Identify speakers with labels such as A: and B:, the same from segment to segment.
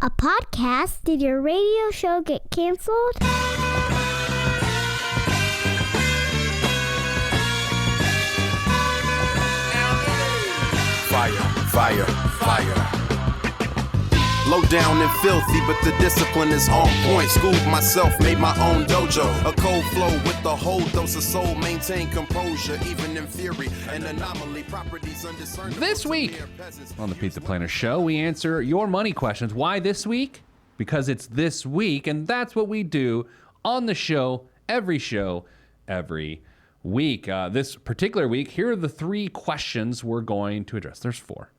A: A podcast? Did your radio show get canceled?
B: Fire. Low down and filthy, but the discipline is on point. Schooled myself, made my own dojo. A cold flow with the whole dose of soul. Maintain composure, even in fury. An anomaly, properties undiscernible.
C: This week on the Pete the Planner Show, we answer your money questions. Why this week? Because it's this week, and that's what we do on the show every week. This particular week, here are the 3 questions we're going to address. There's 4.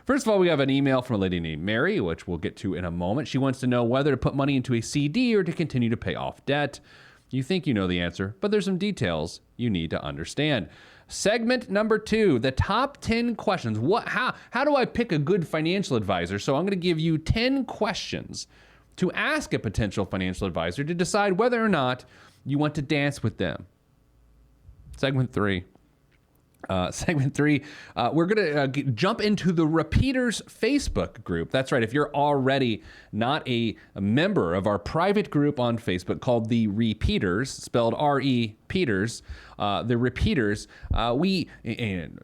C: First of all, we have an email from a lady named Mary, which we'll get to in a moment. She wants to know whether to put money into a CD or to continue to pay off debt. You think you know the answer, but there's some details you need to understand. Segment number 2, the top 10 questions. How do I pick a good financial advisor? So I'm going to give you 10 questions to ask a potential financial advisor to decide whether or not you want to dance with them. Segment 3. We're going to jump into the Repeaters Facebook group. That's right. If you're already not a member of our private group on Facebook called the Repeaters, spelled R-E Peters, the Repeaters, we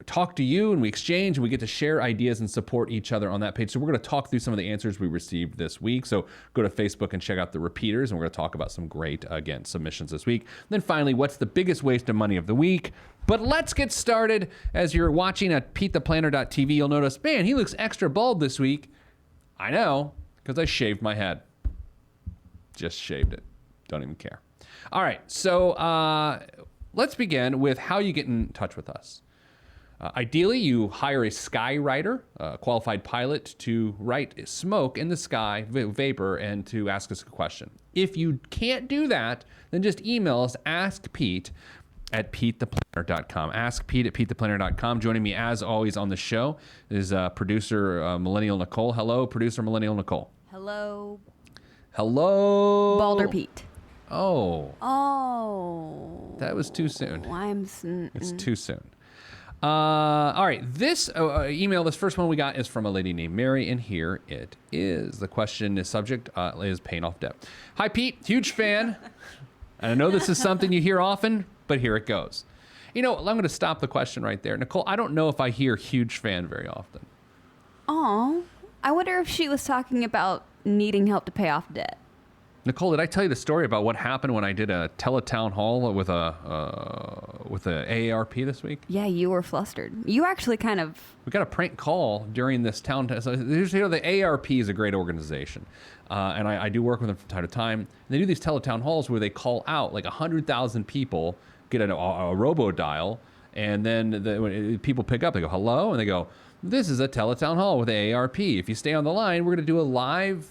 C: talk to you and we exchange and we get to share ideas and support each other on that page. So we're going to talk through some of the answers we received this week. So go to Facebook and check out the Repeaters, and we're going to talk about some great, again, submissions this week. And then finally, what's the biggest waste of money of the week? But let's get started. As you're watching at PeteThePlanner.tv, you'll notice, man, he looks extra bald this week. I know, because I shaved my head. Just shaved it. Don't even care. All right, so let's begin with how you get in touch with us. Ideally, you hire a skywriter, a qualified pilot, to write smoke in the sky, vapor, and to ask us a question. If you can't do that, then just email us, askpete@PeteThePlanner.com. AskPete@PeteThePlanner.com. Joining me, as always, on the show is producer Millennial Nicole. Hello, producer Millennial Nicole.
D: Hello. Balder Pete.
C: Oh.
D: Oh.
C: That was too soon. It's too soon. All right. This email, this first one we got is from a lady named Mary, and here it is. The question is subject is paying off debt. Hi, Pete. Huge fan. And I know this is something you hear often, but here it goes. You know, I'm going to stop the question right there. Nicole, I don't know if I hear huge fan very often.
D: Oh, I wonder if she was talking about needing help to pay off debt.
C: Nicole, did I tell you the story about what happened when I did a teletown hall with a AARP this week?
D: Yeah, you were flustered. You actually kind of...
C: We got a prank call during this town. So, the AARP is a great organization, and I do work with them from time to time. And they do these teletown halls where they call out like 100,000 people, get a robo-dial, and then when people pick up, they go, hello, and they go, this is a teletown hall with AARP. If you stay on the line, we're going to do a live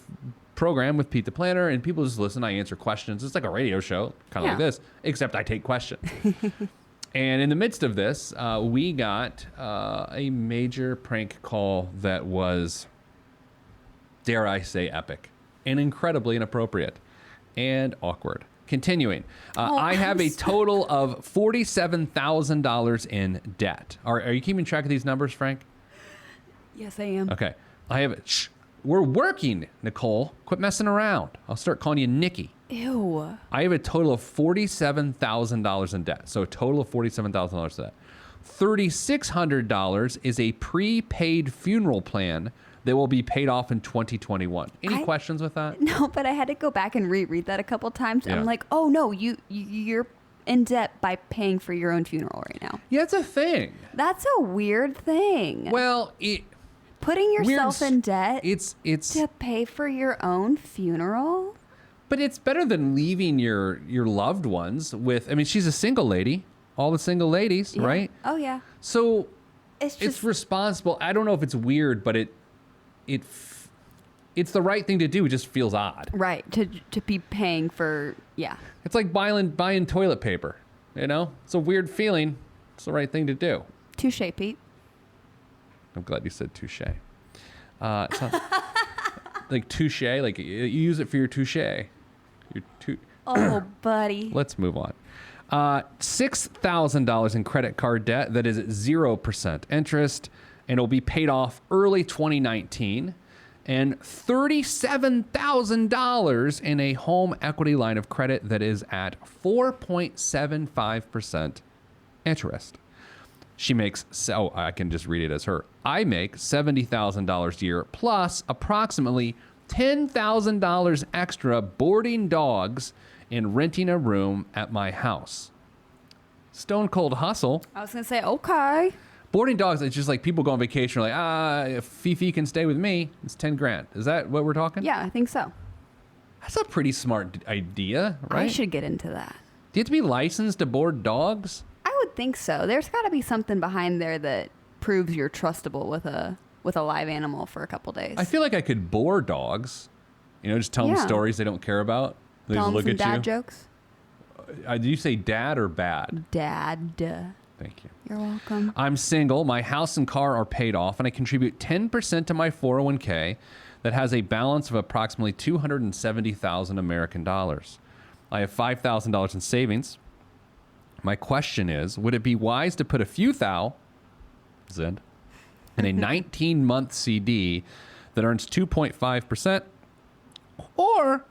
C: program with Pete the Planner, and people just listen. I answer questions. It's like a radio show, kind of like this, except I take questions. And in the midst of this, we got a major prank call that was, dare I say, epic and incredibly inappropriate and awkward. Continuing, I have a total of $47,000 in debt. Are you keeping track of these numbers, Frank?
D: Yes, I am.
C: Okay. I have it. Shh. We're working, Nicole. Quit messing around. I'll start calling you Nikki.
D: Ew.
C: I have a total of $47,000 in debt. So a total of $47,000 in debt. $3,600 is a prepaid funeral plan that will be paid off in 2021. Any questions with that?
D: No, but I had to go back and reread that a couple times.
C: Yeah.
D: I'm like, oh no, you're in debt by paying for your own funeral right now.
C: Yeah, it's a thing.
D: That's a weird thing.
C: Well,
D: putting yourself in debt
C: it's
D: to pay for your own funeral?
C: But it's better than leaving your loved ones with, I mean, she's a single lady, all the single ladies,
D: Yeah.
C: right?
D: Oh yeah.
C: So
D: It's
C: it's responsible. I don't know if it's weird, but it's the right thing to do. It just feels odd.
D: Right, to be paying for, yeah.
C: It's like buying toilet paper, you know? It's a weird feeling. It's the right thing to do.
D: Touche, Pete.
C: I'm glad you said touche. It's not, like touche, like you use it for your touche.
D: Oh, buddy.
C: Let's move on. $6,000 in credit card debt that is at 0% interest, and it'll be paid off early 2019. and $37,000 in a home equity line of credit that is at 4.75% interest. She makes, so I can just read it as her. I make $70,000 a year plus approximately $10,000 extra boarding dogs and renting a room at my house. Stone cold hustle.
D: I was going to say, okay.
C: Boarding dogs, it's just like people go on vacation, are like, if Fifi can stay with me, it's 10 grand. Is that what we're talking?
D: Yeah, I think so.
C: That's a pretty smart idea, right?
D: I should get into that.
C: Do you have to be licensed to board dogs?
D: I would think so. There's got to be something behind there that proves you're trustable with a live animal for a couple days.
C: I feel like I could bore dogs. You know, just tell them
D: Yeah.
C: stories they don't care about. They
D: Tell
C: just
D: them
C: look
D: some
C: at
D: dad
C: you.
D: jokes.
C: Did you say dad or bad?
D: Dad.
C: Thank you.
D: You're welcome.
C: I'm single. My house and car are paid off, and I contribute 10% to my 401k that has a balance of approximately 270,000 American dollars. I have $5,000 in savings. My question is, would it be wise to put a few thou in a 19-month CD that earns 2.5%, or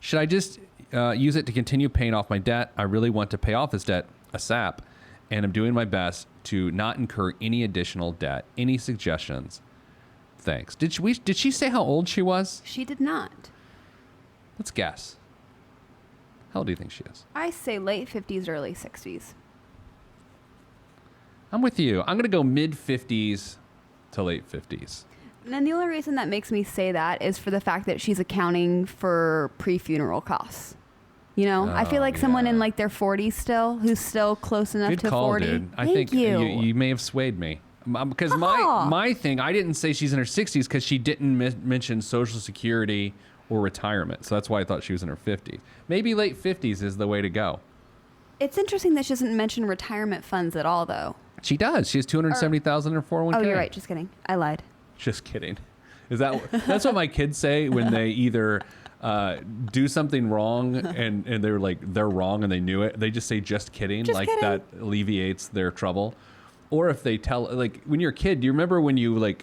C: should I just use it to continue paying off my debt? I really want to pay off this debt ASAP, and I'm doing my best to not incur any additional debt. Any suggestions? Thanks. Did she say how old she was?
D: She did not.
C: Let's guess. How old do you think she is?
D: I say late 50s, early 60s.
C: I'm with you. I'm going to go mid-50s to late 50s.
D: And then the only reason that makes me say that is for the fact that she's accounting for pre-funeral costs. You know, I feel like someone
C: yeah.
D: in like their 40s still, who's still close enough
C: Good
D: to
C: call,
D: 40.
C: dude. I
D: Thank
C: think
D: you.
C: you may have swayed me. Because
D: Aha.
C: my thing, I didn't say she's in her 60s because she didn't mention Social Security or retirement. So that's why I thought she was in her 50s. Maybe late 50s is the way to go.
D: It's interesting that she doesn't mention retirement funds at all, though.
C: She does. She has 270,000 in her 401k.
D: Oh, you're right. Just kidding. I lied.
C: Just kidding. Is that's what my kids say when they either do something wrong and they're like they're wrong and they knew it. They just say just kidding.
D: Just
C: like
D: kidding.
C: that alleviates their trouble. Or if they tell, like when you're a kid, do you remember when you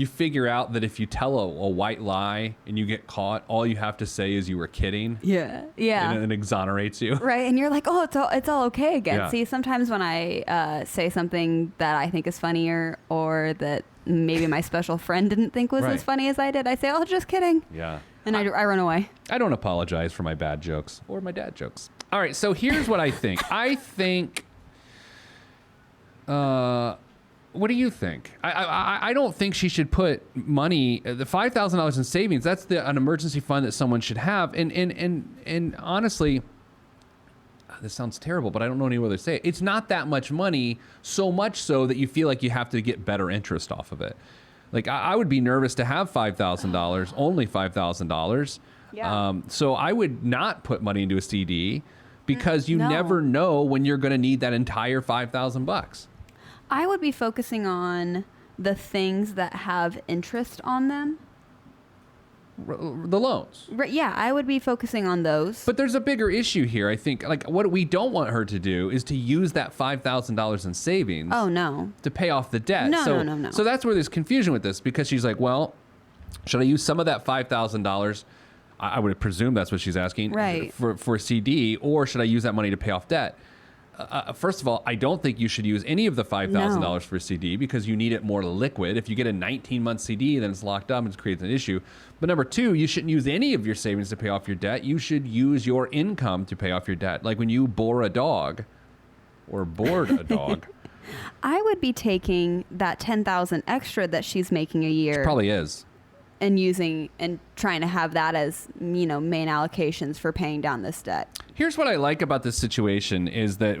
C: figure out that if you tell a white lie and you get caught, all you have to say is you were kidding?
D: Yeah. Yeah.
C: And it exonerates you.
D: Right, and you're like, oh, it's all okay again.
C: Yeah.
D: See, sometimes when I say something that I think is funnier or that maybe my special friend didn't think was
C: Right.
D: as funny as I did, I say, oh, just kidding.
C: Yeah.
D: And I run away.
C: I don't apologize for my bad jokes or my dad jokes. All right, so here's what I think. I think, what do you think? I don't think she should put money, the $5,000 in savings. That's an emergency fund that someone should have. And honestly, this sounds terrible, but I don't know any other way to say it. It's not that much money, so much so that you feel like you have to get better interest off of it. Like I would be nervous to have $5,000, only $5,000.
D: Yeah.
C: So I would not put money into a CD because you
D: No.
C: never know when you're going to need that entire $5,000.
D: I would be focusing on the things that have interest on them.
C: The loans.
D: Right, yeah, I would be focusing on those.
C: But there's a bigger issue here. I think like what we don't want her to do is to use that $5,000 in savings.
D: Oh, no.
C: To pay off the debt.
D: No.
C: So that's where there's confusion with this because she's like, well, should I use some of that $5,000? I would presume that's what she's asking.
D: Right.
C: For a CD, or should I use that money to pay off debt? First of all, I don't think you should use any of the $5,000 for a CD because you need it more liquid. If you get a 19-month CD, then it's locked up and it creates an issue. But number two, you shouldn't use any of your savings to pay off your debt. You should use your income to pay off your debt. Like when you bore a dog or board a dog.
D: I would be taking that $10,000 extra that she's making a year.
C: Probably is.
D: And using and trying to have that as, main allocations for paying down this debt.
C: Here's what I like about this situation is that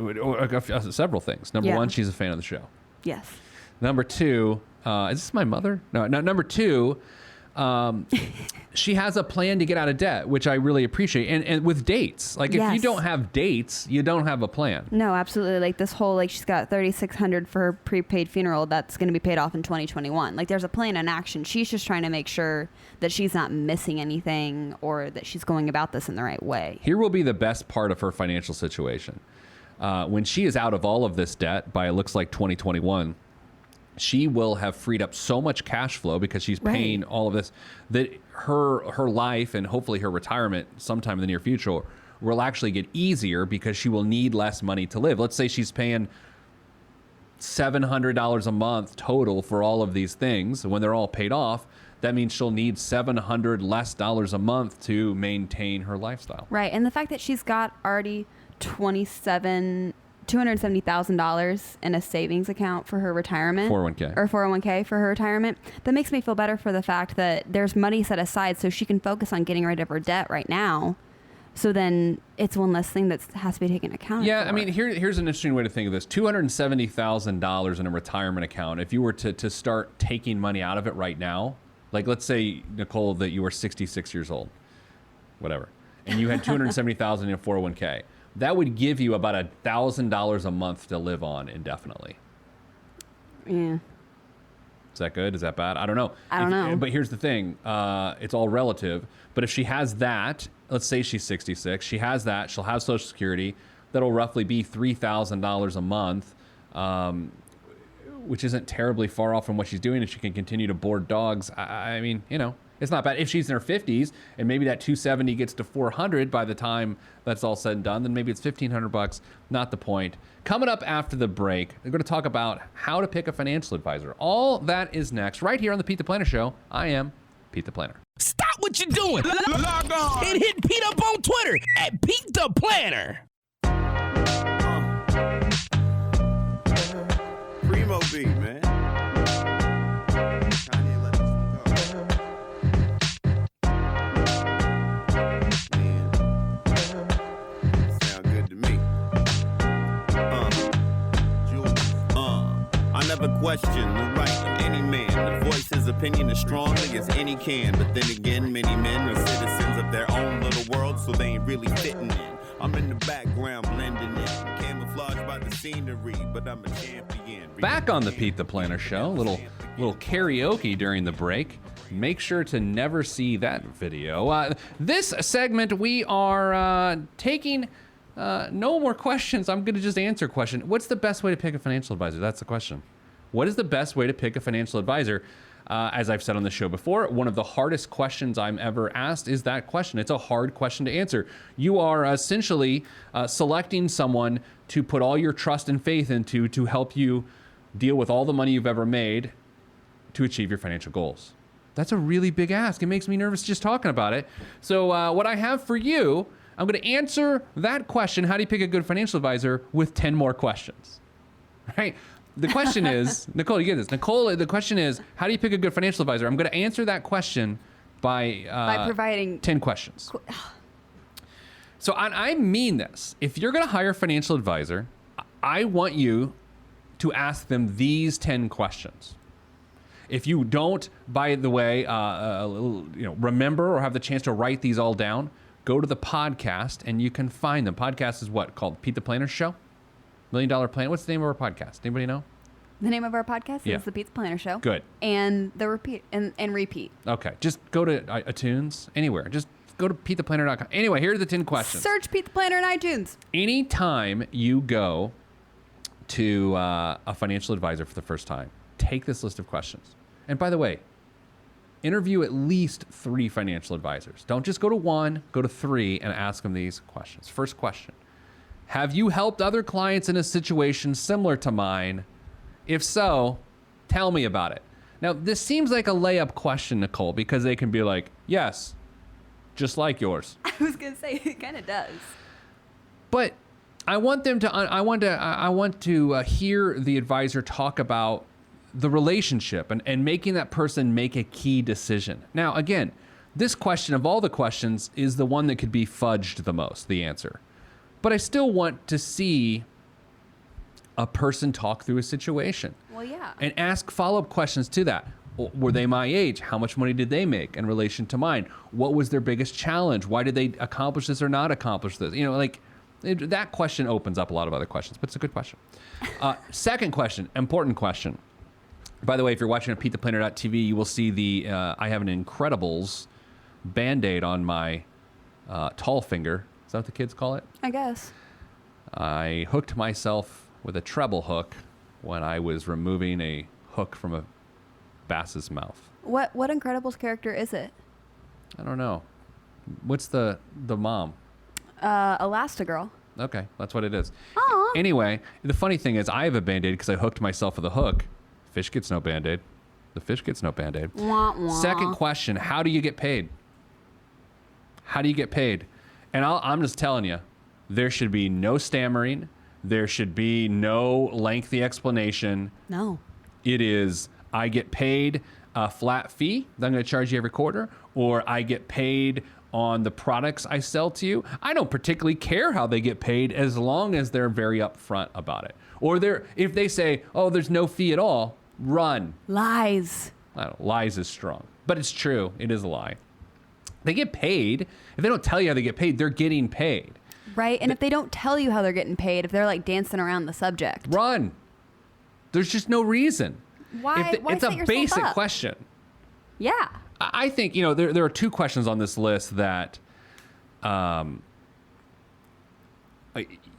C: several things. Number one, she's a fan of the show.
D: Yes.
C: Number two, is this my mother? No. Number two, she has a plan to get out of debt, which I really appreciate. And with dates, like if you
D: Yes.
C: don't have dates, you don't have a plan.
D: No, absolutely. Like this whole, she's got $3,600 for her prepaid funeral that's going to be paid off in 2021. Like there's a plan in action. She's just trying to make sure that she's not missing anything or that she's going about this in the right way.
C: Here will be the best part of her financial situation. When she is out of all of this debt by, it looks like 2021, she will have freed up so much cash flow because she's paying all of this, that her life and hopefully her retirement sometime in the near future will actually get easier because she will need less money to live. Let's say she's paying $700 a month total for all of these things. When they're all paid off, that means she'll need $700 less a month to maintain her lifestyle.
D: Right. And the fact that she's got already $270,000 in a savings account for her retirement.
C: 401k.
D: Or 401k for her retirement. That makes me feel better for the fact that there's money set aside so she can focus on getting rid of her debt right now. So then it's one less thing that has to be taken account
C: Yeah,
D: for.
C: I mean, here's an interesting way to think of this. $270,000 in a retirement account, if you were to start taking money out of it right now, like let's say, Nicole, that you were 66 years old, whatever, and you had $270,000 in a 401k, that would give you about $1,000 a month to live on indefinitely.
D: Yeah.
C: Is that good? Is that bad? I don't know.
D: I don't know.
C: But here's the thing. It's all relative. But if she has that, let's say she's 66, she has that, she'll have Social Security. That'll roughly be $3,000 a month, which isn't terribly far off from what she's doing if she can continue to board dogs. I mean, it's not bad. If she's in her 50s and maybe that 270 gets to 400 by the time that's all said and done, then maybe it's $1,500. Not the point. Coming up after the break, we're going to talk about how to pick a financial advisor. All that is next, right here on the Pete the Planner Show. I am Pete the Planner.
E: Stop what you're doing. Log on and hit Pete up on Twitter at Pete the Planner.
B: Primo beat, man. Kanye let this one go. Man. Sound good to me. I never question the right of any man to voice his opinion as strongly as any can. But then again, many men are citizens of their own little world, so they ain't really fitting in. I'm in the background blending in, camouflaged by the scenery, but I'm a champion.
C: Back on the Pete the Planner Show, little karaoke during the break. Make sure to never see that video. This segment, we are taking no more questions. I'm going to just answer a question. What's the best way to pick a financial advisor? That's the question. What is the best way to pick a financial advisor? As I've said on the show before, one of the hardest questions I'm ever asked is that question. It's a hard question to answer. You are essentially selecting someone to put all your trust and faith into to help you deal with all the money you've ever made to achieve your financial goals. That's a really big ask. It makes me nervous just talking about it. So what I have for you, I'm going to answer that question, how do you pick a good financial advisor, with 10 more questions. Right? The question is, Nicole, you get this. Nicole, the question is, how do you pick a good financial advisor? I'm going to answer that question by
D: providing
C: 10 questions. So I mean this. If you're going to hire a financial advisor, I want you to ask them these 10 questions. If you don't, by the way, remember or have the chance to write these all down, go to the podcast and you can find them. Podcast is what? Called Pete the Planner Show? $1 Million Plan. What's the name of our podcast? Anybody know?
D: The name of our podcast
C: Yeah.
D: is The Pete the Planner Show.
C: Good.
D: And the repeat and repeat.
C: Okay. Just go to iTunes, anywhere. Just go to PeteThePlanner.com. Anyway, here are the 10 questions.
D: Search Pete the Planner in iTunes.
C: Anytime you go to a financial advisor for the first time, take this list of questions. And by the way, interview at least 3 financial advisors. Don't just go to 1, go to 3 and ask them these questions. First question. Have you helped other clients in a situation similar to mine? If so, tell me about it. Now, this seems like a layup question, Nicole, because they can be like, yes, just like yours.
D: I was going to say, it kind of does.
C: But I want them to, I want to hear the advisor talk about the relationship and making that person make a key decision. Now, again, this question of all the questions is the one that could be fudged the most, the answer. But I still want to see a person talk through a situation.
D: Well, yeah.
C: And ask follow-up questions to that. Were they my age? How much money did they make in relation to mine? What was their biggest challenge? Why did they accomplish this or not accomplish this? That question opens up a lot of other questions, but it's a good question. Second question, important question. By the way, if you're watching at PeteThePlanner.tv, you will see I have an Incredibles Band-Aid on my tall finger. Is that what the kids call it?
D: I guess.
C: I hooked myself with a treble hook when I was removing a hook from a bass's mouth.
D: What Incredibles character is it?
C: I don't know. What's the mom?
D: Elastigirl.
C: Okay, that's what it is.
D: Aw.
C: Anyway, the funny thing is I have a Band-Aid because I hooked myself with a hook. Fish gets no Band-Aid. The fish gets no Band-Aid.
D: Wah, wah.
C: Second question, how do you get paid? How do you get paid? And I'm just telling you, there should be no stammering. There should be no lengthy explanation.
D: No.
C: It is, I get paid a flat fee that I'm going to charge you every quarter, or I get paid on the products I sell to you. I don't particularly care how they get paid as long as they're very upfront about it. Or if they say, oh, there's no fee at all, run.
D: Lies.
C: I don't know, lies is strong, but it's true. It is a lie. They get paid. If they don't tell you how they get paid, they're getting paid.
D: Right? And if they don't tell you how they're getting paid, if they're like dancing around the subject.
C: Run. There's just no reason.
D: Why
C: It's
D: set
C: a
D: yourself
C: basic
D: up?
C: question.
D: Yeah.
C: I think, there are two questions on this list that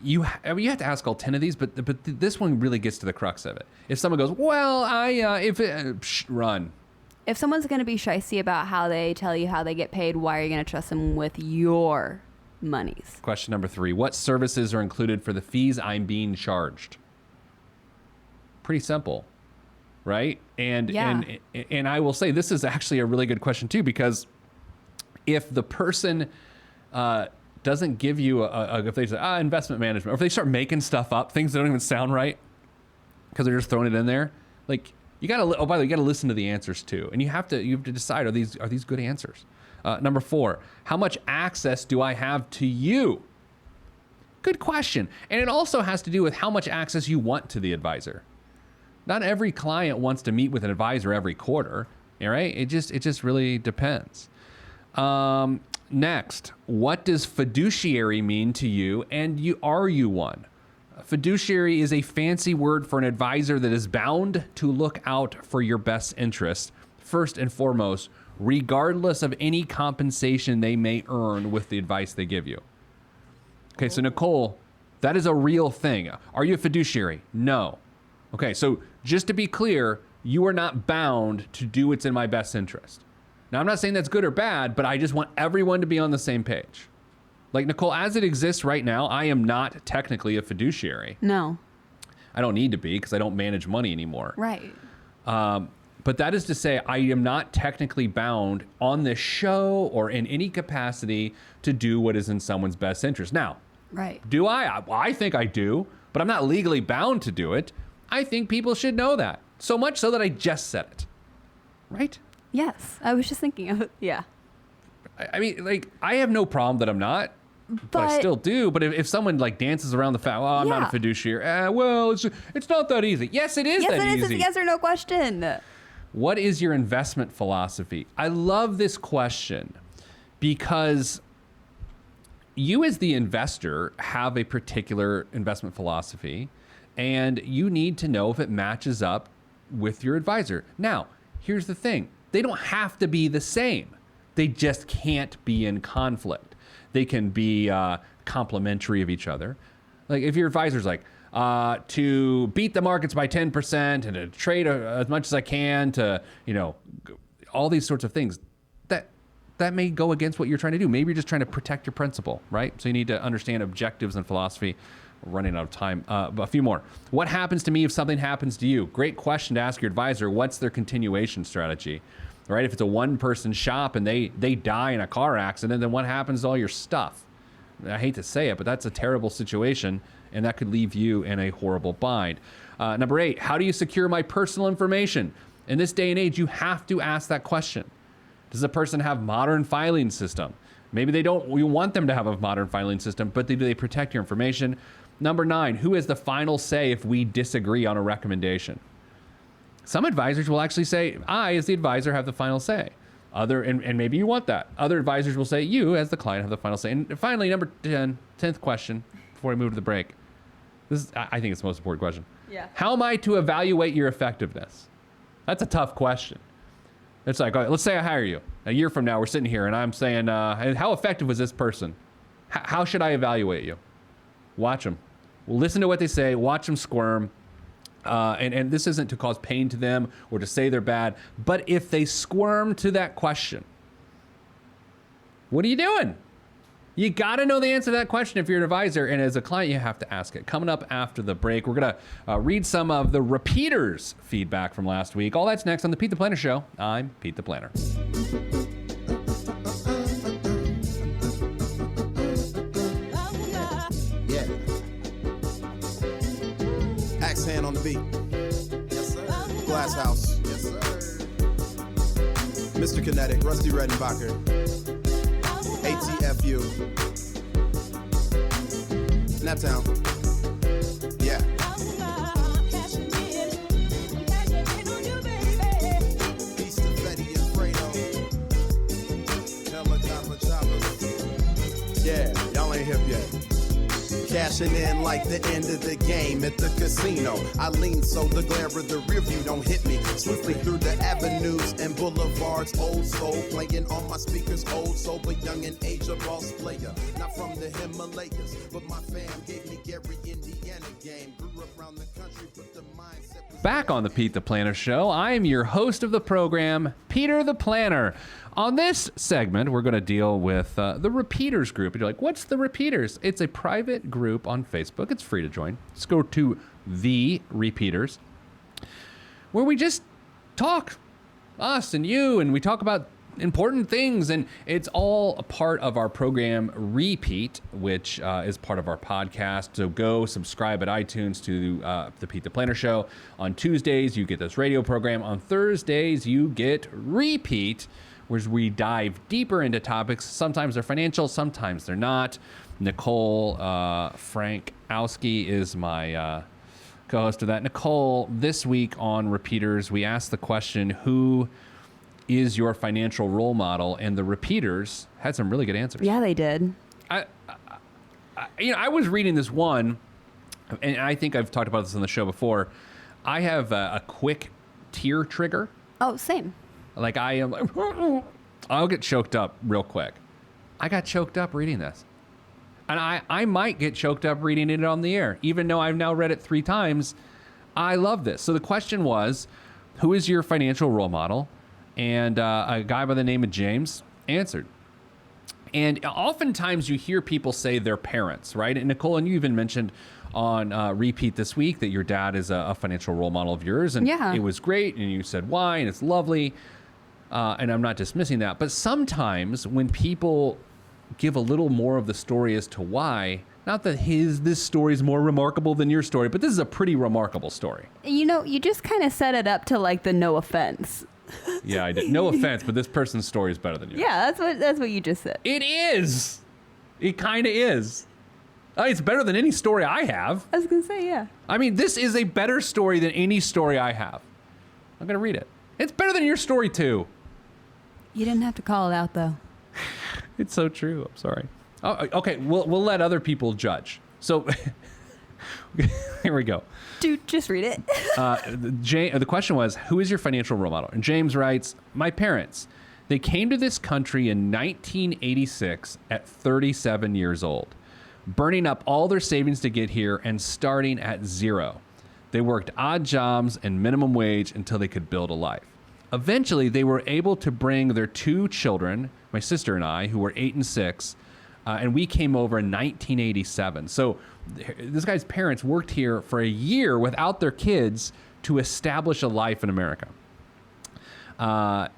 C: you have to ask all 10 of these, but this one really gets to the crux of it. If someone goes, well, run.
D: If someone's going to be shicey about how they tell you how they get paid, why are you going to trust them with your monies?
C: Question number 3, what services are included for the fees I'm being charged? Pretty simple, right? And I will say this is actually a really good question too, because if the person doesn't give you if they say investment management, or if they start making stuff up, things that don't even sound right because they're just throwing it in there, like you gotta by the way, you gotta listen to the answers too, and you have to decide, are these good answers? Number 4, how much access do I have to you? Good question. And it also has to do with how much access you want to the advisor. Not every client wants to meet with an advisor every quarter, all right? It just really depends. Next, what does fiduciary mean to you, and are you one? Fiduciary is a fancy word for an advisor that is bound to look out for your best interest, first and foremost, regardless of any compensation they may earn with the advice they give you. Okay, so Nicole, that is a real thing. Are you a fiduciary? No. Okay, so just to be clear, you are not bound to do what's in my best interest. Now, I'm not saying that's good or bad, but I just want everyone to be on the same page. Like, Nicole, as it exists right now, I am not technically a fiduciary.
D: No.
C: I don't need to be because I don't manage money anymore.
D: Right.
C: But that is to say, I am not technically bound on this show or in any capacity to do what is in someone's best interest. Now,
D: Right.
C: do I? Well, I think I do, but I'm not legally bound to do it. I think people should know that. So much so that I just said it. Right?
D: Yes. I was just thinking of it. Yeah.
C: I mean, like, I have no problem that I'm not, but I still do. But if someone like dances around the fact, well, I'm not a
D: Yeah.
C: fiduciary. Well, it's not that easy. Yes, it is
D: Yes,
C: that
D: it is.
C: easy.
D: It's a yes or no question.
C: What is your investment philosophy? I love this question because you as the investor have a particular investment philosophy, and you need to know if it matches up with your advisor. Now, here's the thing. They don't have to be the same. They just can't be in conflict. They can be complementary of each other. Like if your advisor's like, to beat the markets by 10% and to trade as much as I can to, all these sorts of things, that may go against what you're trying to do. Maybe you're just trying to protect your principal, right? So you need to understand objectives and philosophy. We're running out of time. A few more. What happens to me if something happens to you? Great question to ask your advisor. What's their continuation strategy? Right? If it's a one-person shop and they die in a car accident, then what happens to all your stuff? I hate to say it, but that's a terrible situation, and that could leave you in a horrible bind. Number 8, how do you secure my personal information? In this day and age, you have to ask that question. Does the person have modern filing system? Maybe they don't. We want them to have a modern filing system, but do they protect your information? Number 9, who has the final say if we disagree on a recommendation? Some advisors will actually say, I, as the advisor, have the final say. And maybe you want that. Other advisors will say, you, as the client, have the final say. And finally, number 10th question, before we move to the break. I think it's the most important question.
D: Yeah.
C: How am I to evaluate your effectiveness? That's a tough question. It's like, all right, let's say I hire you. A year from now, we're sitting here, and I'm saying, how effective was this person? How should I evaluate you? Watch them. Listen to what they say. Watch them squirm. And this isn't to cause pain to them or to say they're bad, but if they squirm to that question, what are you doing? You got to know the answer to that question if you're an advisor, and as a client, you have to ask it. Coming up after the break, we're going to read some of the repeaters' feedback from last week. All that's next on the Pete the Planner Show. I'm Pete the Planner.
B: Yeah. Axe hand on the beat. Yes, sir. Glass House. Yes, sir. Mr. Kinetic, Rusty Redenbacher. ATFU. Naptown. Yeah. Peace to Fetty and Fredo. Helicopter choppers. Yeah, y'all ain't hip yet. Cashing in like the end of the game at the casino. I lean so the glare of the rear view don't hit me. Swiftly through the avenues and boulevards. Old soul playing on my speakers. Old soul but young in age, a boss player. Not from the Himalayas, but my fam gave me Gary, Indiana game. Grew up around the country, but the mindset was...
C: Back on the Pete the Planner Show, I am your host of the program, Peter the Planner. On this segment, we're going to deal with the Repeaters group. And you're like, what's the Repeaters? It's a private group on Facebook. It's free to join. Just go to The Repeaters, where we just talk, us and you, and we talk about important things. And it's all a part of our program Repeat, which is part of our podcast. So go subscribe at iTunes to the Pete the Planner Show. On Tuesdays, you get this radio program. On Thursdays, you get Repeat, where we dive deeper into topics. Sometimes they're financial, sometimes they're not. Nicole Frankowski is my co-host of that. Nicole, this week on Repeaters, we asked the question, who is your financial role model? And the Repeaters had some really good answers.
D: Yeah, they did.
C: I was reading this one, and I think I've talked about this on the show before. I have a quick tear trigger.
D: Oh, same.
C: Like I am, I'll get choked up real quick. I got choked up reading this. And I might get choked up reading it on the air, even though I've now read it 3 times. I love this. So the question was, who is your financial role model? And a guy by the name of James answered. And oftentimes you hear people say their parents, right? And Nicole, and you even mentioned on Repeat this week that your dad is a financial role model of yours. And
D: yeah.
C: It was great. And you said why, and it's lovely. And I'm not dismissing that. But sometimes when people give a little more of the story as to why, not that this story is more remarkable than your story, but this is a pretty remarkable story.
D: You know, you just kind of set it up to like the no offense.
C: Yeah, I did. No offense, but this person's story is better than yours.
D: Yeah, that's what you just said.
C: It is. It kind of is. It's better than any story I have.
D: I was going to say, yeah.
C: I mean, this is a better story than any story I have. I'm going to read it. It's better than your story, too.
D: You didn't have to call it out, though.
C: It's so true. I'm sorry. Oh, okay, we'll let other people judge. So here we go.
D: Dude, just read it.
C: The question was, who is your financial role model? And James writes, my parents. They came to this country in 1986 at 37 years old, burning up all their savings to get here and starting at zero. They worked odd jobs and minimum wage until they could build a life. Eventually, they were able to bring their 2 children, my sister and I, who were 8 and 6, and we came over in 1987. So this guy's parents worked here for a year without their kids to establish a life in America. And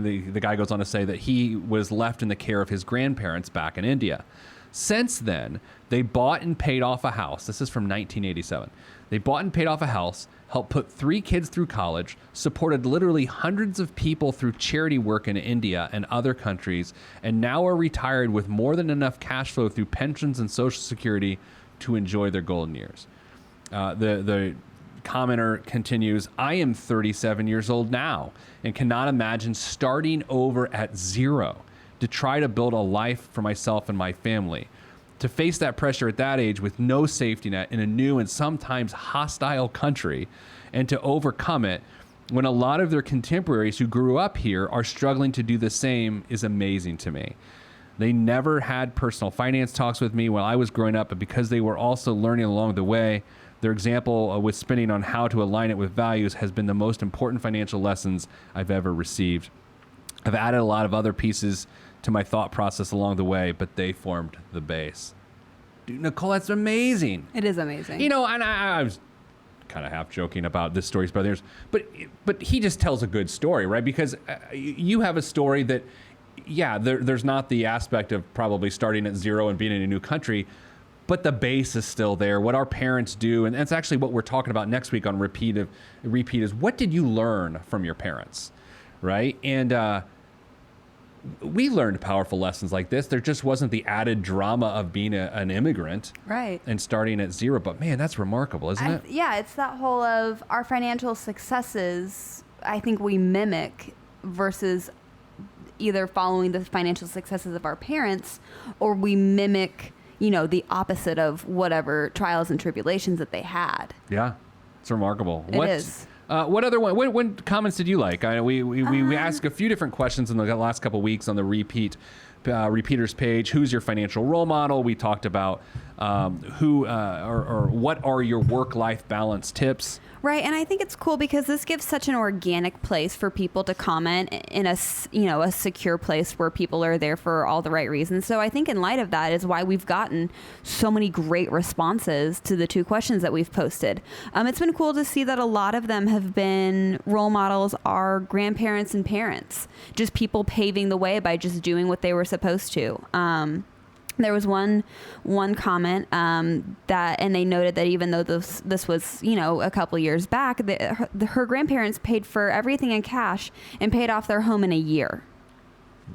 C: the guy goes on to say that he was left in the care of his grandparents back in India. Since then, they bought and paid off a house. This is from 1987. They bought and paid off a house, helped put 3 kids through college, supported literally hundreds of people through charity work in India and other countries, and now are retired with more than enough cash flow through pensions and Social Security to enjoy their golden years. The commenter continues, I am 37 years old now and cannot imagine starting over at zero to try to build a life for myself and my family. To face that pressure at that age with no safety net in a new and sometimes hostile country, and to overcome it when a lot of their contemporaries who grew up here are struggling to do the same is amazing to me. They never had personal finance talks with me while I was growing up, but because they were also learning along the way, Their example with spending on how to align it with values has been the most important financial lessons I've ever received. I've added a lot of other pieces to my thought process along the way, but they formed the base. Dude, Nicole, that's amazing.
D: It is amazing.
C: You know, and I was kind of half joking about this story's better than yours, but he just tells a good story, right? Because you have a story that, yeah, there's not the aspect of probably starting at zero and being in a new country, but the base is still there. What our parents do, and that's actually what we're talking about next week on Repeat is what did you learn from your parents, right? And we learned powerful lessons like this. There just wasn't the added drama of being an immigrant,
D: right,
C: and starting at zero. But man, that's remarkable, isn't it?
D: Yeah, it's that whole of our financial successes. I think we mimic versus either following the financial successes of our parents, or we mimic, you know, the opposite of whatever trials and tribulations that they had.
C: Yeah, it's remarkable.
D: It is.
C: What other one? What comments did you like? We asked a few different questions in the last couple of weeks on the repeaters page. Who's your financial role model? We talked about who or what are your work-life balance tips.
D: Right, and I think it's cool because this gives such an organic place for people to comment in a secure place where people are there for all the right reasons. So I think in light of that is why we've gotten so many great responses to the 2 questions that we've posted. It's been cool to see that a lot of them have been role models, our grandparents and parents, just people paving the way by just doing what they were supposed to. There was one comment that, and they noted that even though this was, you know, a couple years back, her grandparents paid for everything in cash and paid off their home in a year.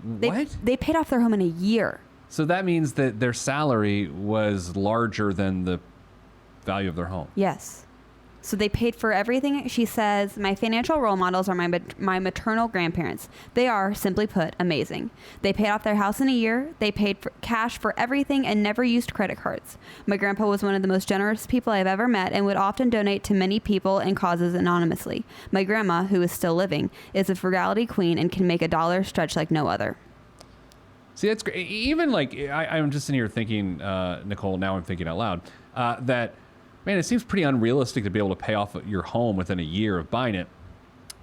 C: What?
D: They paid off their home in a year.
C: So that means that their salary was larger than the value of their home.
D: Yes. So they paid for everything. She says, my financial role models are my maternal grandparents. They are, simply put, amazing. They paid off their house in a year. They paid for cash for everything and never used credit cards. My grandpa was one of the most generous people I've ever met and would often donate to many people and causes anonymously. My grandma, who is still living, is a frugality queen and can make a dollar stretch like no other.
C: See, that's great. Even like, I'm just sitting here thinking, Nicole, now I'm thinking out loud, that, man, it seems pretty unrealistic to be able to pay off your home within a year of buying it.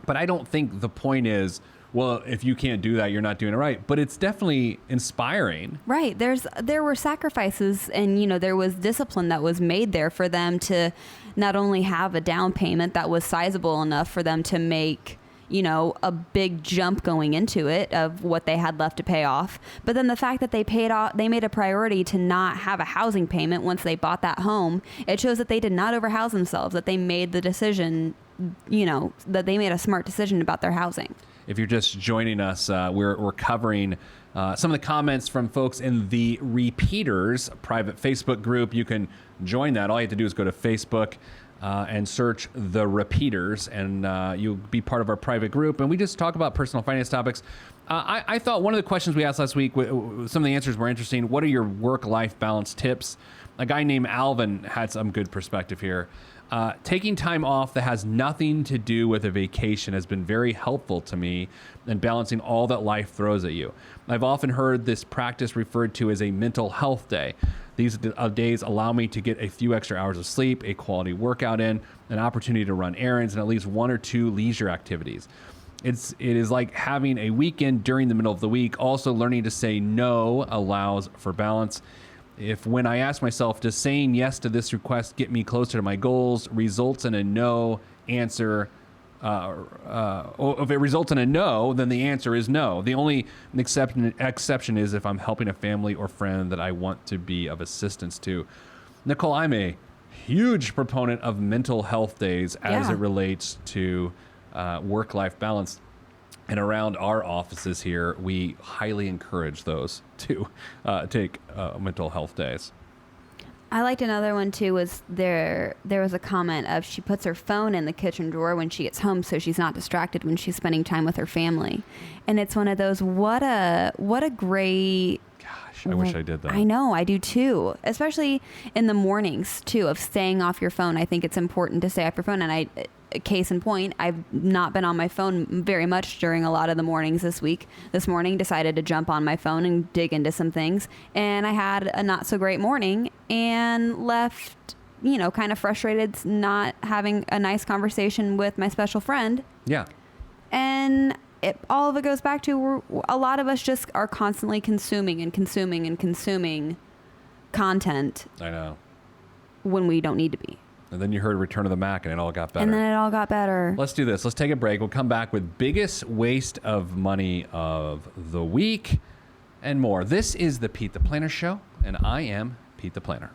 C: But I don't think the point is, well, if you can't do that, you're not doing it right. But it's definitely inspiring.
D: Right. There were sacrifices and, you know, there was discipline that was made there for them to not only have a down payment that was sizable enough for them to make, you know, a big jump going into it of what they had left to pay off. But then the fact that they made a priority to not have a housing payment once they bought that home, it shows that they did not overhouse themselves, that they made the decision, you know, that they made a smart decision about their housing.
C: If you're just joining us, we're covering some of the comments from folks in the Repeaters private Facebook group. You can join that. All you have to do is go to Facebook and search the Repeaters, and you'll be part of our private group. And we just talk about personal finance topics. I thought one of the questions we asked last week, some of the answers were interesting. What are your work-life balance tips? A guy named Alvin had some good perspective here. Taking time off that has nothing to do with a vacation has been very helpful to me in balancing all that life throws at you. I've often heard this practice referred to as a mental health day. These days allow me to get a few extra hours of sleep, a quality workout in, an opportunity to run errands, and at least 1 or 2 leisure activities. It is like having a weekend during the middle of the week. Also, learning to say no allows for balance. When I ask myself, does saying yes to this request get me closer to my goals, results in a no answer, if it results in a no, then the answer is no. The only exception is if I'm helping a family or friend that I want to be of assistance to. Nicole, I'm a huge proponent of mental health days as it relates to work-life balance. And around our offices here, we highly encourage those to take mental health days.
D: I liked another one too. Was there was a comment of she puts her phone in the kitchen drawer when she gets home so she's not distracted when she's spending time with her family, and it's one of those what a great.
C: Gosh, I wish I did that.
D: I know, I do too. Especially in the mornings too, of staying off your phone. I think it's important to stay off your phone, and case in point, I've not been on my phone very much during a lot of the mornings this week. This morning, decided to jump on my phone and dig into some things, and I had a not so great morning and left kind of frustrated not having a nice conversation with my special friend.
C: Yeah.
D: And all of it goes back to a lot of us just are constantly consuming and consuming and consuming content
C: I know.
D: when we don't need to be.
C: And then you heard Return of the Mac, and it all got better.
D: And then it all got better.
C: Let's do this. Let's take a break. We'll come back with biggest waste of money of the week and more. This is the Pete the Planner Show, and I am Pete the Planner.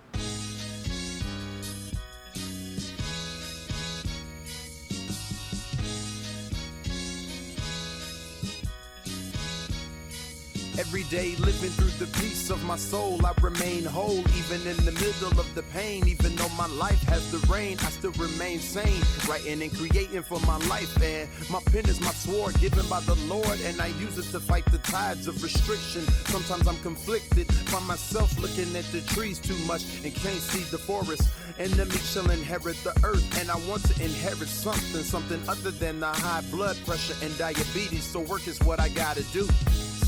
B: Every day living through the peace of my soul, I remain whole, even in the middle of the pain. Even though my life has the rain, I still remain sane, writing and creating for my life. And my pen is my sword given by the Lord, and I use it to fight the tides of restriction. Sometimes I'm conflicted, find myself looking at the trees too much and can't see the forest. Enemy shall inherit the earth, and I want to inherit something other than the high blood pressure and diabetes. So work is what I gotta do.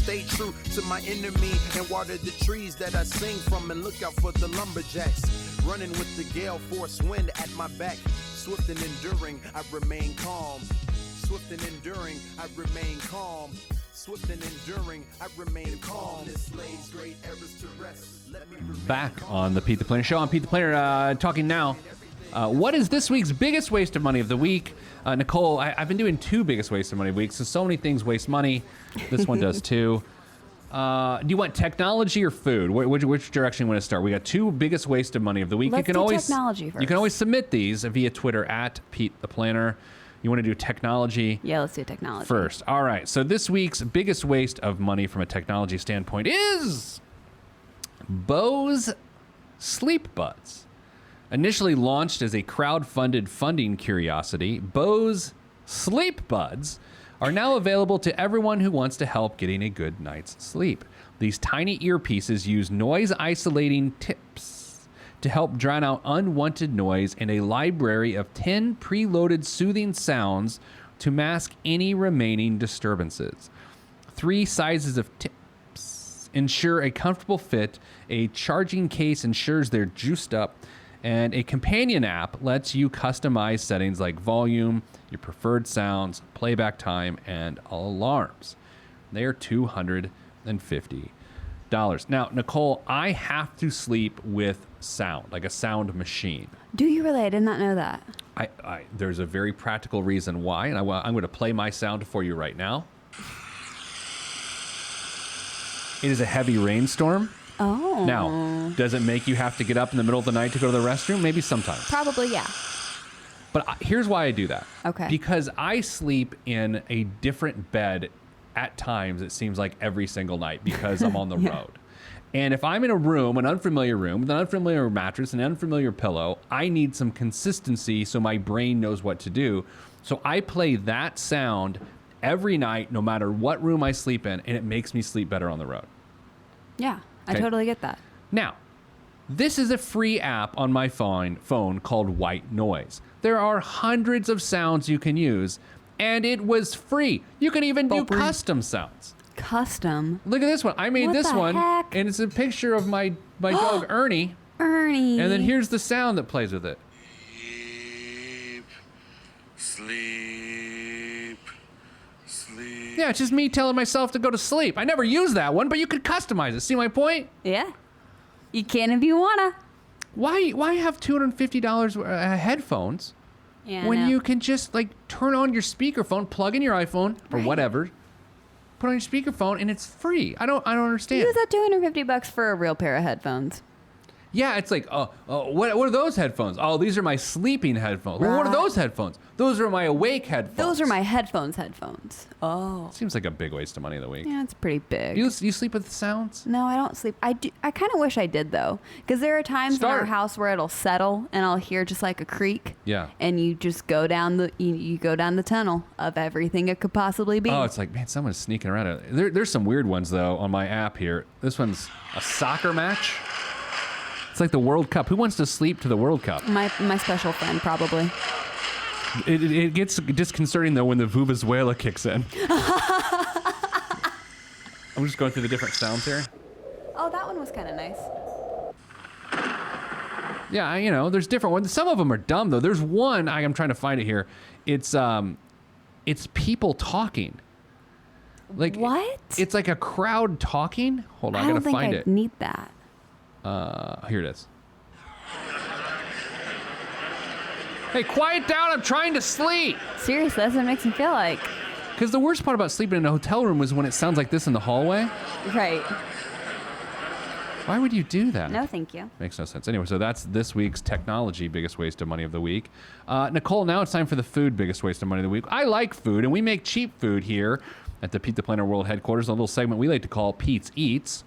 B: Stay true to my enemy and water the trees that I sing from, and look out for the lumberjacks. Running with the gale force wind at my back. Swift and enduring, I remain calm. Swift and enduring, I remain calm. Swift and enduring, I remain calm. This lays great errors to rest. Let me
C: Back on the Pete the Planner Show. I'm Pete the Planner, talking now. What is this week's biggest waste of money of the week? Nicole, I've been doing 2 biggest waste of money weeks, so many things waste money. This one does too. Do you want technology or food? Which direction you want to start? We got 2 biggest waste of money of the week.
D: Let's do technology first.
C: You can always submit these via Twitter at Pete the Planner. You want to do technology?
D: Yeah, let's do technology
C: first. All right. So this week's biggest waste of money from a technology standpoint is Bose Sleep Buds. Initially launched as a crowd-funded funding curiosity, Bose Sleep Buds are now available to everyone who wants to help getting a good night's sleep. These tiny earpieces use noise-isolating tips to help drown out unwanted noise and a library of 10 preloaded soothing sounds to mask any remaining disturbances. 3 sizes of tips ensure a comfortable fit, a charging case ensures they're juiced up, and a companion app lets you customize settings like volume, your preferred sounds, playback time, and alarms. They are $250. Now, Nicole, I have to sleep with sound, like a sound machine.
D: Do you really? I did not know that.
C: There's a very practical reason why, and I'm going to play my sound for you right now. It is a heavy rainstorm.
D: Oh.
C: Now, does it make you have to get up in the middle of the night to go to the restroom? Maybe sometimes.
D: Probably, yeah.
C: But here's why I do that.
D: Okay.
C: Because I sleep in a different bed at times, it seems like every single night, because I'm on the road. And if I'm in a room, an unfamiliar room, with an unfamiliar mattress, an unfamiliar pillow, I need some consistency so my brain knows what to do. So I play that sound every night, no matter what room I sleep in, and it makes me sleep better on the road.
D: Yeah,
C: Okay.
D: I totally get that.
C: Now, this is a free app on my phone called White Noise. There are hundreds of sounds you can use, and it was free. You can even do custom sounds.
D: Custom?
C: Look at this one. I made
D: What
C: this
D: the
C: one,
D: heck?
C: and it's a picture of my dog Ernie.
D: Ernie.
C: And then here's the sound that plays with it.
F: Sleep.
C: Yeah, it's just me telling myself to go to sleep. I never use that one, but you could customize it. See my point?
D: Yeah. You can if you wanna.
C: Why have $250 headphones
D: Yeah.
C: when
D: no.
C: you can just like turn on your speakerphone, plug in your iPhone or whatever, put on your speakerphone, and it's free. I don't understand.
D: use that $250 for a real pair of headphones.
C: Yeah, it's like, what are those headphones? Oh, these are my sleeping headphones. Well, what are
D: Right.
C: those headphones? Those are my awake headphones.
D: Those are my headphones. Oh.
C: Seems like a big waste of money of the week.
D: Yeah, it's pretty big.
C: You sleep with sounds?
D: No, I don't sleep. I do. I kind of wish I did though, because there are times in our
C: Start.
D: house where it'll settle and I'll hear just like a creak.
C: Yeah.
D: And you just go down you go down the tunnel of everything it could possibly be.
C: Oh, it's like, man, someone's sneaking around. There's some weird ones, though, on my app here. This one's a soccer match. It's like the World Cup. Who wants to sleep to the World Cup?
D: My special friend probably.
C: It gets disconcerting, though, when the Vuvuzela kicks in. I'm just going through the different sounds here.
D: Oh, that one was kind of nice.
C: Yeah, there's different ones. Some of them are dumb though. There's one I'm trying to find it here. It's people talking. Like
D: what?
C: It's like a crowd talking. Hold on, I gotta find it.
D: I need that.
C: Here it is. Hey, quiet down! I'm trying to sleep.
D: Seriously, that's what it makes me feel like.
C: Because the worst part about sleeping in a hotel room was when it sounds like this in the hallway.
D: Right.
C: Why would you do that?
D: No, thank you.
C: Makes no sense. Anyway, so that's this week's technology biggest waste of money of the week. Nicole, now it's time for the food biggest waste of money of the week. I like food, and we make cheap food here at the Pete the Planner World Headquarters, a little segment we like to call Pete's Eats.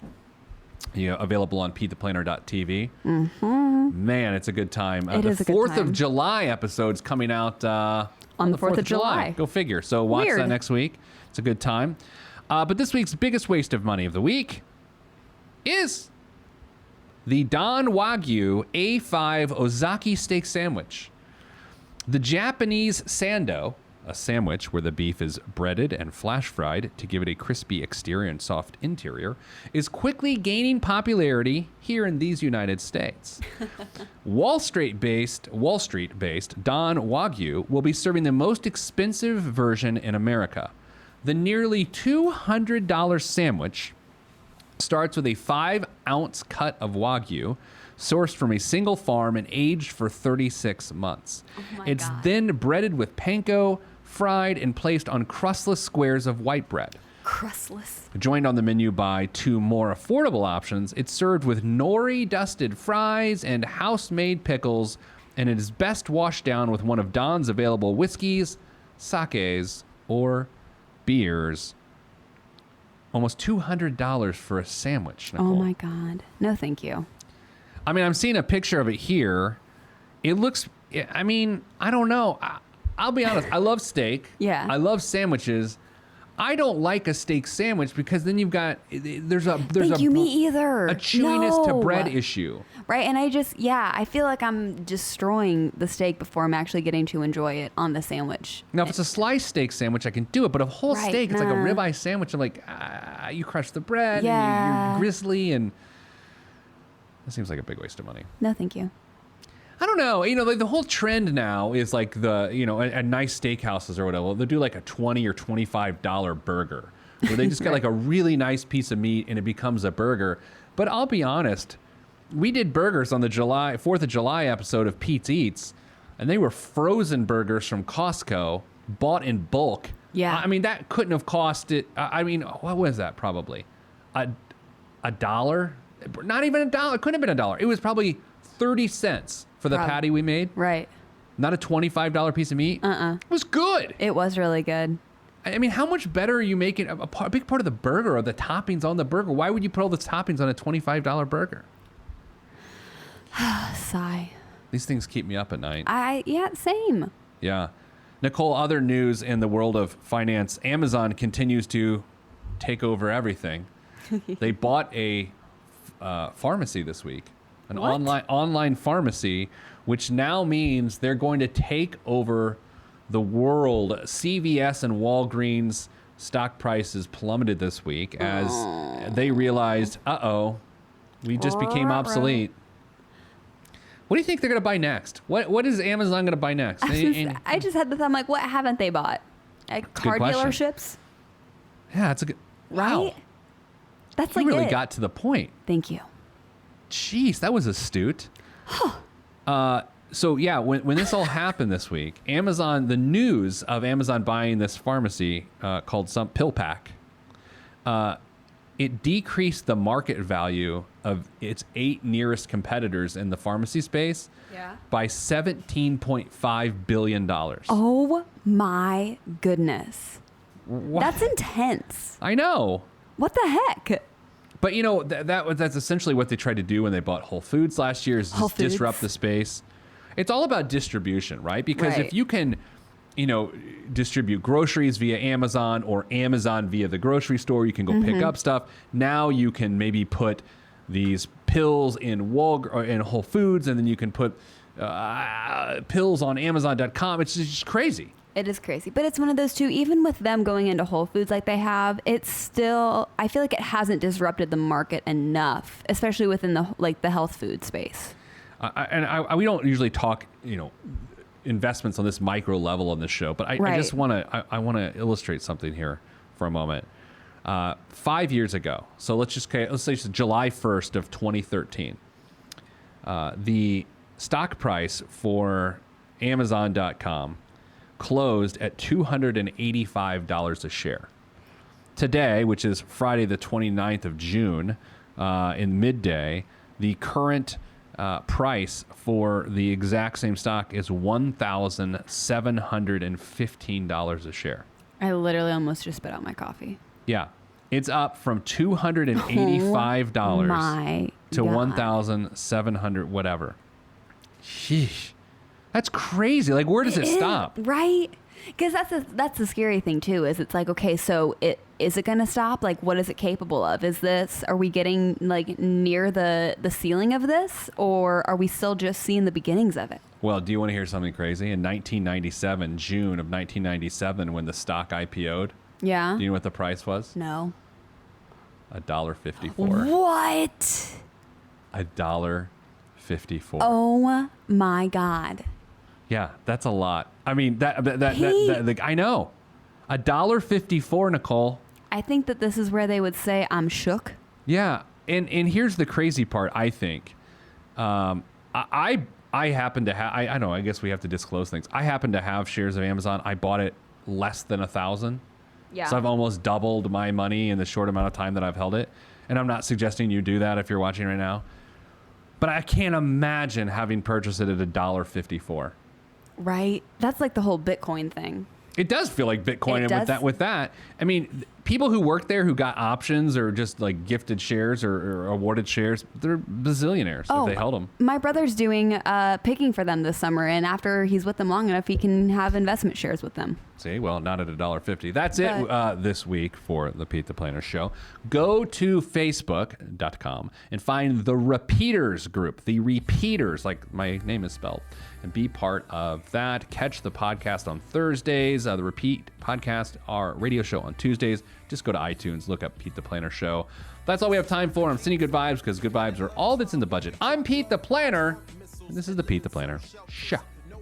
C: Available on PeteThePlanner.tv. Mm-hmm. Man, it's a good time.
D: It is a good
C: 4th
D: time.
C: of July episode's coming out on
D: the 4th of July.
C: Go figure. So watch
D: Weird.
C: that next week. It's a good time. But this week's biggest waste of money of the week is the Don Wagyu A5 Ozaki steak sandwich. The Japanese sando, a sandwich where the beef is breaded and flash fried to give it a crispy exterior and soft interior, is quickly gaining popularity here in these United States. Wall Street-based Don Wagyu will be serving the most expensive version in America. The nearly $200 sandwich starts with a 5-ounce cut of Wagyu, sourced from a single farm and aged for 36 months.
D: Oh my
C: It's
D: God.
C: then breaded with panko, fried, and placed on crustless squares of white bread.
D: Crustless.
C: Joined on the menu by 2 more affordable options, it's served with nori-dusted fries and house-made pickles, and it is best washed down with one of Don's available whiskeys, sakes, or beers. Almost $200 for a sandwich, Nicole.
D: Oh my God. No, thank you.
C: I mean, I'm seeing a picture of it here. It looks, I mean, I don't know. I'll be honest. I love steak.
D: Yeah.
C: I love sandwiches. I don't like a steak sandwich because then you've got, there's a
D: me either.
C: a chewiness to
D: No.
C: bread issue.
D: Right, and I feel like I'm destroying the steak before I'm actually getting to enjoy it on the sandwich.
C: Now, if it's a sliced steak sandwich, I can do it. But a whole
D: Right,
C: steak, it's like a
D: nah.
C: ribeye sandwich. I'm like, you crush the bread,
D: Yeah.
C: and you're grizzly, and that seems like a big waste of money.
D: No, thank you.
C: I don't know. Like the whole trend now is like at nice steakhouses or whatever, they'll do like a $20 or $25 burger where they just get like a really nice piece of meat and it becomes a burger. But I'll be honest, we did burgers on the 4th of July episode of Pete's Eats, and they were frozen burgers from Costco, bought in bulk.
D: Yeah.
C: I mean, that couldn't have cost it. I mean, what was that probably? $1? Not even $1. It couldn't have been $1. It was probably 30 cents for the patty we made.
D: Right.
C: Not a $25 piece of meat. It was good.
D: It was really good.
C: I mean, how much better are you making a big part of the burger or the toppings on the burger? Why would you put all the toppings on a $25 burger?
D: Sigh.
C: These things keep me up at night.
D: Yeah, same.
C: Yeah. Nicole, other news in the world of finance, Amazon continues to take over everything. They bought a pharmacy this week, an online pharmacy, which now means they're going to take over the world. CVS and Walgreens stock prices plummeted this week as they realized, we just became obsolete. What do you think they're going to buy next? What is Amazon going to buy next?
D: I just had the thought, like, what haven't they bought? Like car
C: question.
D: dealerships?
C: Yeah, that's a good. Wow.
D: Right? That's
C: You
D: like
C: really
D: it.
C: got to the point.
D: Thank you.
C: Jeez, that was astute. So yeah, when this all happened this week, Amazon, the news of Amazon buying this pharmacy called some PillPack, it decreased the market value of its 8 nearest competitors in the pharmacy space by $17.5 billion.
D: Oh my goodness.
C: What?
D: That's intense.
C: I know.
D: What the heck?
C: But that's essentially what they tried to do when they bought Whole Foods last year, is
D: Whole
C: just
D: Foods.
C: disrupt the space. It's all about distribution, right? Because
D: Right.
C: if you can, distribute groceries via Amazon or Amazon via the grocery store, you can go pick up stuff. Now you can maybe put these pills in Whole Foods, and then you can put pills on Amazon.com. It's just crazy.
D: It is crazy. But it's one of those two, even with them going into Whole Foods like they have, it's still, I feel like it hasn't disrupted the market enough, especially within the health food space.
C: we don't usually talk, investments on this micro level on this show, but I just want to illustrate something here for a moment. 5 years ago, so let's say it's July 1st of 2013. The stock price for Amazon.com closed at $285 a share. Today, which is Friday the 29th of June, in midday, the current price for the exact same stock is $1,715 a share.
D: I literally almost just spit out my coffee.
C: Yeah. It's up from $285 to $1,700 whatever. Sheesh. That's crazy. Like, where does it stop?
D: Right? Because that's the scary thing too. Is it's like, okay, so is it going to stop? Like, what is it capable of? Are we getting like near the ceiling of this, or are we still just seeing the beginnings of it?
C: Well, do you want to hear something crazy? In 1997, June of 1997, when the stock IPO'd,
D: yeah.
C: Do you know what the price was?
D: No.
C: $1.54.
D: What?
C: $1.54.
D: Oh my God.
C: Yeah, that's a lot. I mean, that I know. $1.54, Nicole.
D: I think that this is where they would say I'm shook.
C: Yeah, and here's the crazy part. I think, I happen to have. I don't know. I guess we have to disclose things. I happen to have shares of Amazon. I bought it less than 1,000.
D: Yeah.
C: So I've almost doubled my money in the short amount of time that I've held it. And I'm not suggesting you do that if you're watching right now. But I can't imagine having purchased it at $1.54.
D: Right. That's like the whole Bitcoin thing.
C: It does feel like Bitcoin.
D: It
C: And
D: does.
C: with that, I mean, people who work there who got options or just like gifted shares or awarded shares, they're bazillionaires if they held them.
D: My brother's doing picking for them this summer, and after he's with them long enough, he can have investment shares with them.
C: See, well, not at $1.50. That's it this week for the Pete the Planner Show. Go to Facebook.com and find the Repeaters group, the Repeaters, like my name is spelled, and be part of that. Catch the podcast on Thursdays. The Repeat podcast, our radio show on Tuesdays. Just go to iTunes, look up Pete the Planner Show. That's all we have time for. I'm sending good vibes because good vibes are all that's in the budget. I'm Pete the Planner, and this is the Pete the Planner Show.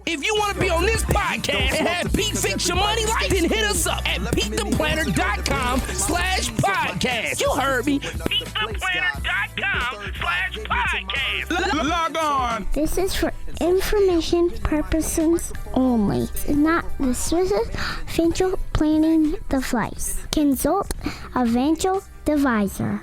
E: If you want to be on this podcast and have Pete fix your money life, then hit us up at PeteThePlanner.com/podcast. You heard me. PeteThePlanner.com/podcast. Log on.
A: This is for information purposes only. It's not the Swiss financial planning device. Consult a financial advisor.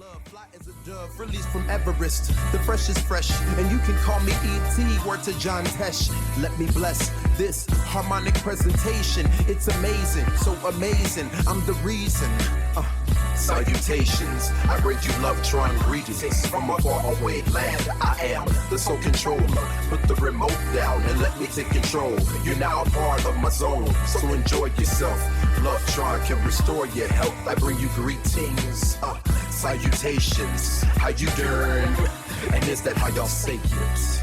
B: Released from Everest, the fresh is fresh, and you can call me E.T. Word to John Tesh. Let me bless this harmonic presentation. It's amazing, so amazing. I'm the reason. Salutations, I bring you love, trying greetings from a faraway land. I am the sole controller. Put the remote down and let me take control. You're now a part of my zone, so enjoy yourself. Love Tron can restore your health. I bring you greetings, salutations. How you doing? And is that how y'all say it?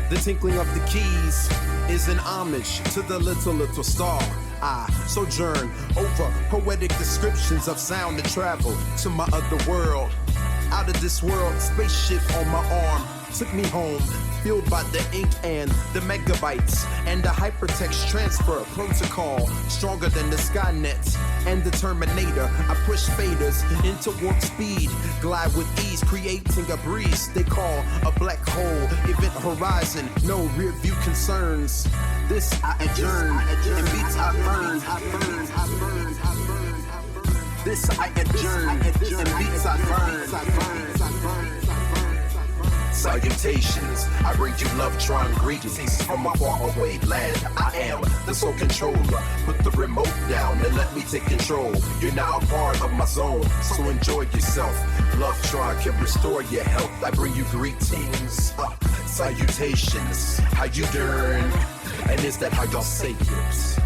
B: The tinkling of the keys is an homage to the little star. I sojourn over poetic descriptions of sound and travel to my other world. Out of this world, spaceship on my arm took me home, fueled by the ink and the megabytes and the hypertext transfer protocol, stronger than the Skynet and the Terminator. I push faders into warp speed, glide with ease, creating a breeze they call a black hole. Event horizon, no rear view concerns. This I adjourn, and beats I burn. This I adjourn, and beats I burn. Salutations, I bring you love, trying greetings from a faraway land. I am the sole controller. Put the remote down and let me take control. You're now a part of my zone, so enjoy yourself. Love Tron can restore your health. I bring you greetings, salutations. How you doing? And is that how y'all say it?